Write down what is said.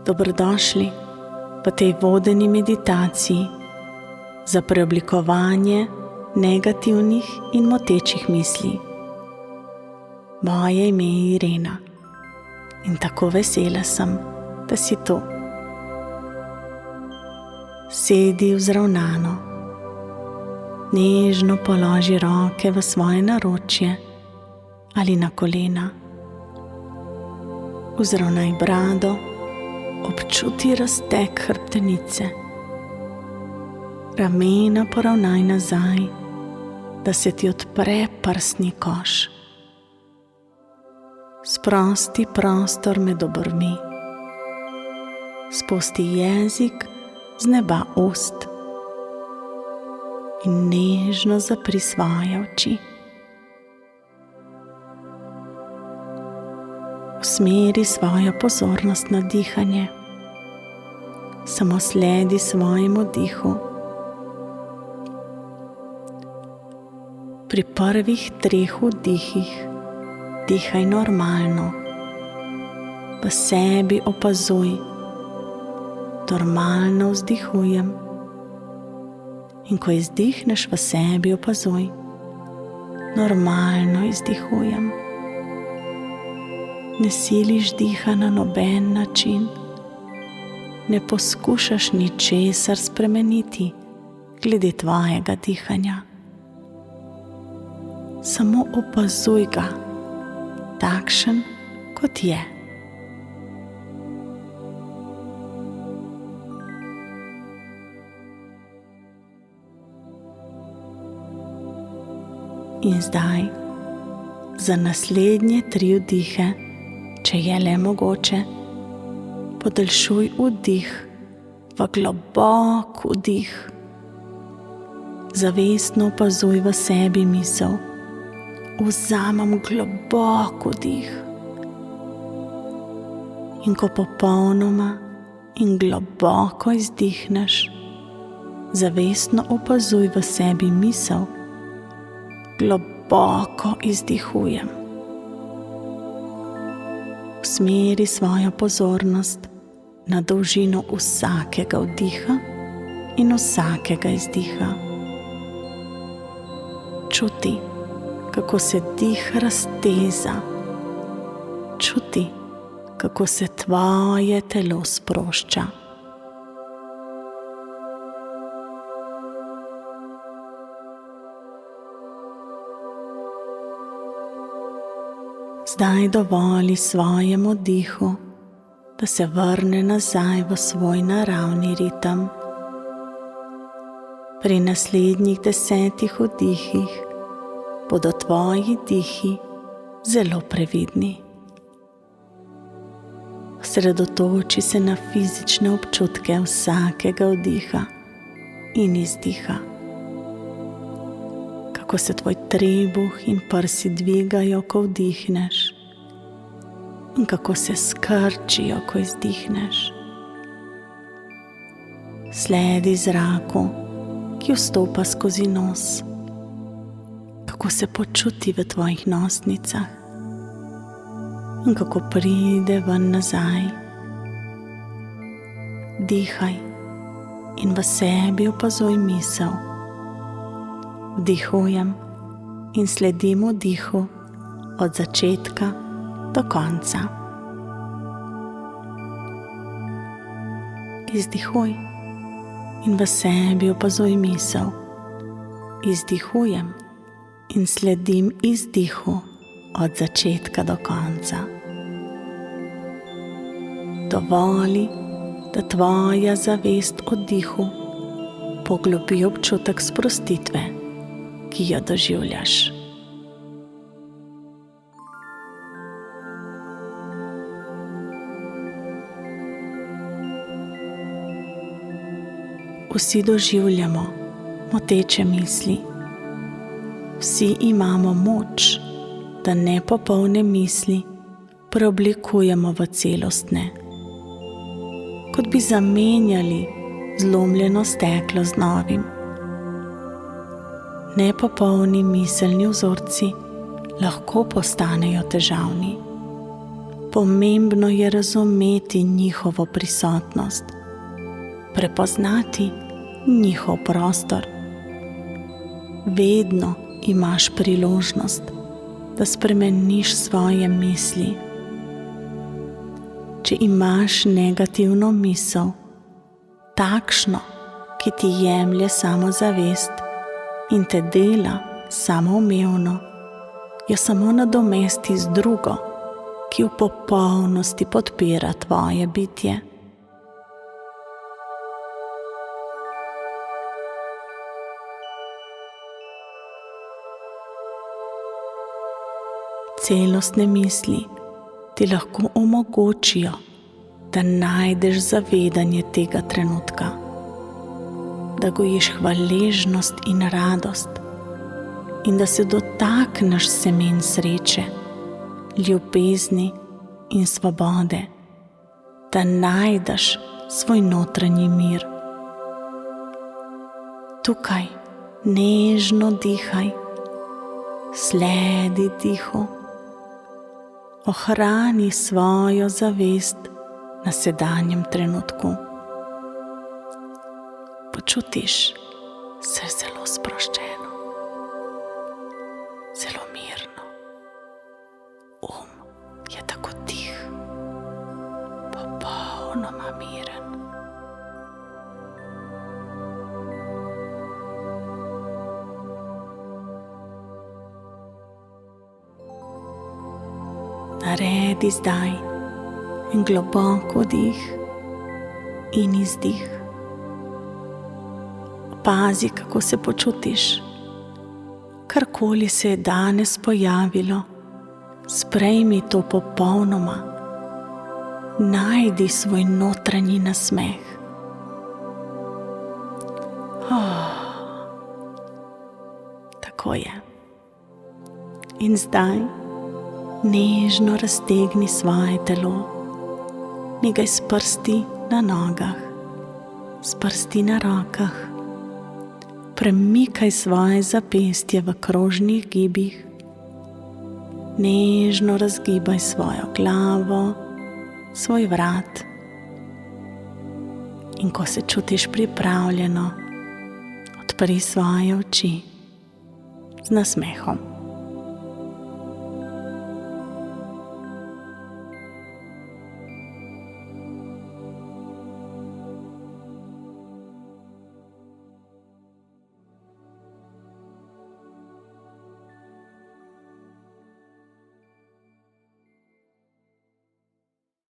Dobrodošli v tej vodeni meditaciji za preoblikovanje negativnih in motečih misli. Moje ime je Irena in tako vesela sem, da si tu. Sedi vzravnano, nežno položi roke v svoje naročje ali na kolena. Vzravnaj brado, občuti razteg hrbtenice. Ramena poravnaj nazaj, da se ti odpre prsni koš. Sprosti prostor med obrvmi. Spusti jezik z neba ust in nežno zapri svoje oči. Usmeri svojo pozornost na dihanje. Samo sledi svojemu dihu. Pri prvih 3 vdihih dihaj normalno. V sebi opazuj, normalno vzdihujem. In ko izdihneš, v sebi opazuj, normalno izdihujem. Ne siliš diha na noben način, ne poskušaš ničesar spremeniti glede tvojega dihanja. Samo opazuj ga, takšen kot je. In zdaj za naslednje 3 vdihe, če je le mogoče, podaljšuj vdih v globok vdih. Zavestno opazuj v sebi misel. Vzamem globok vdih. In ko popolnoma in globoko izdihneš, zavestno opazuj v sebi misel. Globoko izdihujem. Usmeri svojo pozornost na dolžino vsakega vdiha in vsakega izdiha. Čuti, kako se dih razteza. Čuti, kako se tvoje telo sprošča. Zdaj dovoli svojemu dihu, da se vrne nazaj v svoj naravni ritem. Pri naslednjih 10 vdihih bodo tvoji dihi zelo previdni. Osredotoči se na fizične občutke vsakega vdiha in izdiha. Kako se tvoj trebuh in prsi dvigajo, ko vdihneš, in kako se skrčijo, ko izdihneš. Sledi zraku, ki vstopa skozi nos. Kako se počuti v tvojih nosnicah in kako pride ven nazaj. Dihaj in v sebi opazuj misel. Vdihujem in sledim vdihu od začetka do konca. Izdihuj in v sebi opazuj misel. Izdihujem in sledim izdihu od začetka do konca. Dovoli, da tvoja zavest o dihu poglobi občutek sprostitve, ki jo doživljaš. Vsi doživljamo moteče misli. Vsi imamo moč, da nepopolne misli preoblikujemo v celostne. Kot bi zamenjali zlomljeno steklo z novim. Nepopolni miselni vzorci lahko postanejo težavni. Pomembno je razumeti njihovo prisotnost, prepoznati njihov prostor. Vedno imaš priložnost, da spremeniš svoje misli. Če imaš negativno misel, takšno, ki ti jemlje samozavest in te dela samoumevno, jo samo nadomesti z drugo, ki v popolnosti podpira tvoje bitje. Celostne misli ti lahko omogočijo, da najdeš zavedanje tega trenutka, da gojiš hvaležnost in radost in da se dotakneš semen sreče, ljubezni in svobode, da najdeš svoj notranji mir. Tukaj nežno dihaj, sledi dihu, ohrani svojo zavest na sedanjem trenutku. Počutiš se zelo sproščeno, zelo mirno. Je tako tih, popolnoma miren. Naredi zdaj en globok vdih in izdih. Opazi, kako se počutiš. Karkoli se je danes pojavilo, sprejmi to popolnoma. Najdi svoj notranji nasmeh. Tako je. In zdaj nežno raztegni svoje telo. Migaj s prsti na nogah, s prsti na rokah. Premikaj svoje zapestje v krožnih gibih. Nežno razgibaj svojo glavo, svoj vrat. In ko se čutiš pripravljeno, odpri svoje oči z nasmehom.